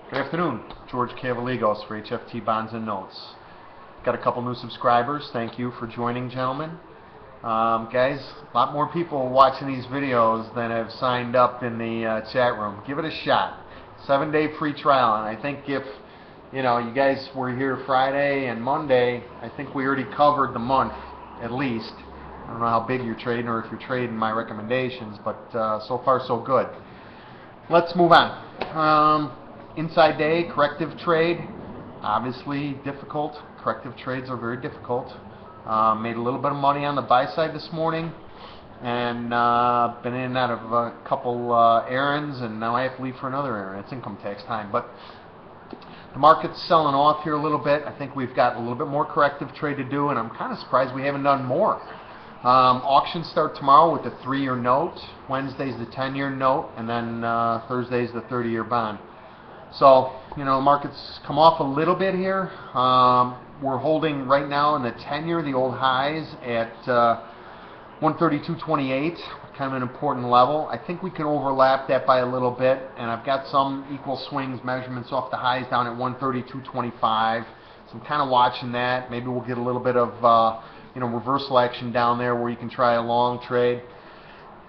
Good afternoon, George Cavaligos for HFT Bonds Notes. Got a couple new subscribers. Thank you for joining, gentlemen. Guys, a lot more people watching these videos than have signed up in the chat room. Give it a shot. 7-day free trial, and I think if you guys were here Friday and Monday, I think we already covered the month at least. I don't know how big you're trading or if you're trading my recommendations, but so far so good. Let's move on. Inside day, corrective trade, obviously difficult. Corrective trades are very difficult. Made a little bit of money on the buy side this morning, and been in and out of a couple errands, and now I have to leave for another errand. It's income tax time, but the market's selling off here a little bit. I think we've got a little bit more corrective trade to do, and I'm kind of surprised we haven't done more. Auctions start tomorrow with the 3-year note, Wednesday's the 10-year note, and then Thursday's the 30-year bond. So, the market's come off a little bit here. We're holding right now in the 10-year, the old highs at 132.28, kind of an important level. I think we can overlap that by a little bit, and I've got some equal swings measurements off the highs down at 132.25. So I'm kind of watching that. Maybe we'll get a little bit of reversal action down there where you can try a long trade.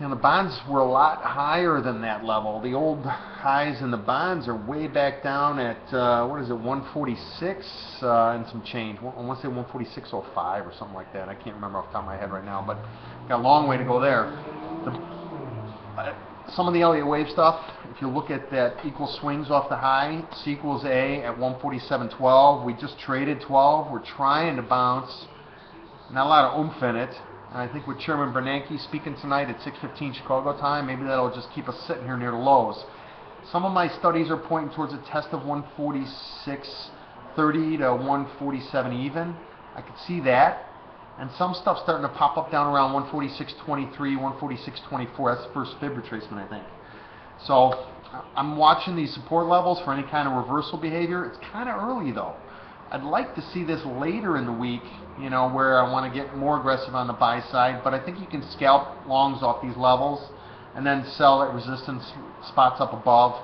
The bonds were a lot higher than that level. The old highs in the bonds are way back down at, 146 and some change. I want to say 146.05 or something like that. I can't remember off the top of my head right now, but got a long way to go there. Some of the Elliott wave stuff, if you look at that equal swings off the high, C equals A at 147.12. We just traded 12. We're trying to bounce. Not a lot of oomph in it. And I think with Chairman Bernanke speaking tonight at 6:15 Chicago time, maybe that'll just keep us sitting here near the lows. Some of my studies are pointing towards a test of 146.30 to 147 even. I could see that. And some stuff starting to pop up down around 146.23, 146.24. That's the first fib retracement, I think. So I'm watching these support levels for any kind of reversal behavior. It's kind of early though. I'd like to see this later in the week, where I want to get more aggressive on the buy side, but I think you can scalp longs off these levels and then sell at resistance spots up above.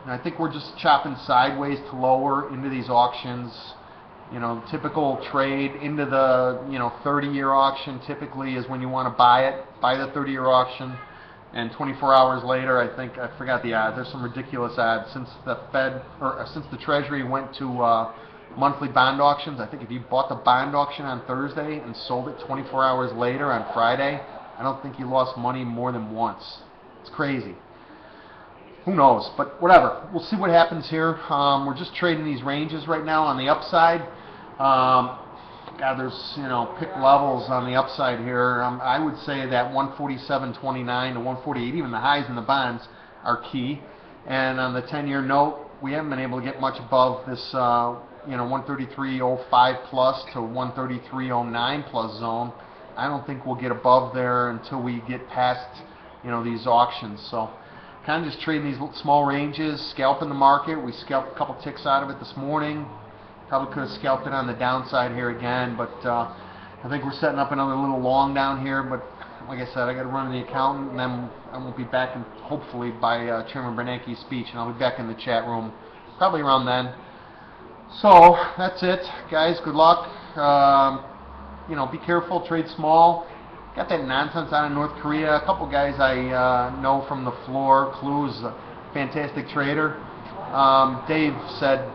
And I think we're just chopping sideways to lower into these auctions. Typical trade into the 30-year auction typically is when you want to buy it, buy the 30-year auction, and 24 hours later, I forgot the odds. There's some ridiculous odds since the since the Treasury went to monthly bond auctions. I think if you bought the bond auction on Thursday and sold it 24 hours later on Friday, I don't think you lost money more than once. It's crazy. Who knows? But whatever. We'll see what happens here. We're just trading these ranges right now on the upside. There's pick levels on the upside here. I would say that 147.29 to 148, even the highs in the bonds, are key. And on the 10-year note, we haven't been able to get much above this 133.05 plus to 133.09 plus zone. I don't think we'll get above there until we get past these auctions. So kind of just trading these small ranges, scalping the market. We scalped a couple ticks out of it this morning. Probably could have scalped it on the downside here again, but I think we're setting up another little long down here. But like I said, I got to run to the accountant, and then I won't be back, hopefully by Chairman Bernanke's speech, and I'll be back in the chat room probably around then. So that's it, guys. Good luck. Be careful. Trade small. Got that nonsense out of North Korea. A couple guys I know from the floor. Clue's a fantastic trader. Dave said,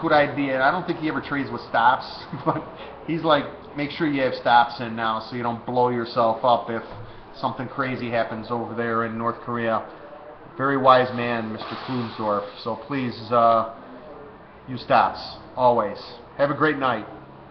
good idea. I don't think he ever trades with stops, but he's like, make sure you have stops in now so you don't blow yourself up if something crazy happens over there in North Korea. Very wise man, Mr. Klunsdorf. So please use stops, always. Have a great night.